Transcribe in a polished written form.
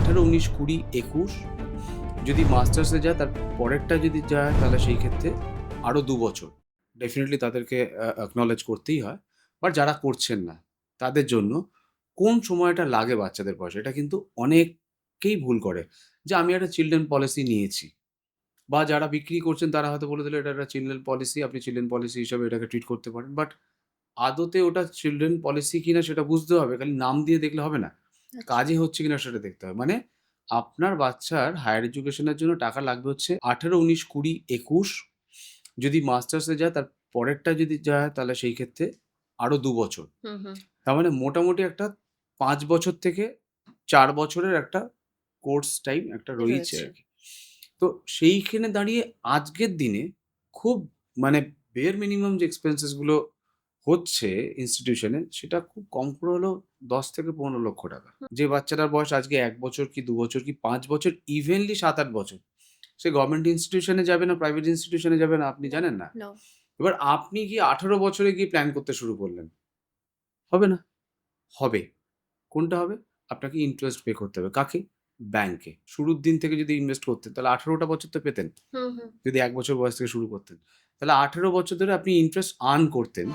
18, 19, 20, 21 যদি মাস্টার্সে যায় তার পরেরটা যদি যায় তাহলে সেই ক্ষেত্রে আরও 2 বছর। ডেফিনিটলি তাদেরকে অ্যাকনলেজ করতেই হয়। বাট যারা করছেন না তাদের জন্য কোন সময়টা লাগে বাচ্চাদের বয়সে এটা কিন্তু অনেকেই ভুল করে। যে আমি একটা চিলড্রেন পলিসি নিয়েছি বা যারা বিক্রি করছেন তারা হয়তো বলে দিল এটা একটা চিলড্রেন পলিসি, আপনি চিলড্রেন পলিসি হিসাবে এটাকে ট্রিট করতে পারেন। বাট আদতে ওটা চিলড্রেন পলিসি কিনা সেটা বুঝতে হবে। খালি নাম দিয়ে দেখলে হবে না। আচ্ছা। কাজে হচ্ছে কিনা সেটা দেখতে হবে। মানে আপনার বাচ্চার হায়ার এডুকেশনের জন্য টাকা লাগবে হচ্ছে 18, 19, 20, 21 যদি মাস্টার্সে যায় তার পরেরটা যদি যায় তাহলে সেই ক্ষেত্রে আরও 2 বছর। হুম, হুম। তার মানে মোটামুটি একটা ৫ বছর থেকে ৪ বছরের একটা কোর্স টাইম একটা রয়েছে রয়েছে। আরকি। তো সেইখানে দাঁড়িয়ে আজকের দিনে খুব মানে বেয়ার মিনিমাম যে এক্সপেন্সেস গুলো হচ্ছে ইনস্টিটিউশনে সেটা খুব কম করে হলেও ১০ থেকে ১৫ লক্ষ টাকা। যে বাচ্চাটার বয়স আজকে ১ বছর কি ২ বছর কি ৫ বছর ইভেনলি ৭-৮ বছর। সে গভর্নমেন্ট ইনস্টিটিউশনে যাবে না প্রাইভেট ইনস্টিটিউশনে যাবে না আপনি নো, জানেন না। নো। এবার আপনি গিয়ে ১৮ বছরে গিয়ে প্ল্যান করতে শুরু করলেন। হবে না? হবে। কোনটা হবে? আপনাকে ইন্টারেস্ট পে করতে হবে। কাকে? ব্যাংকে। শুরুর দিন থেকে যদি ইনভেস্ট করতেন তাহলে ১৮ টা বছর তো পেতেন। হুম, হুম। যদি ১ বছর বয়স থেকে শুরু করতেন। তাহলে ১৮ বছর ধরে আপনি ইন্টারেস্ট আর্ন করতেন।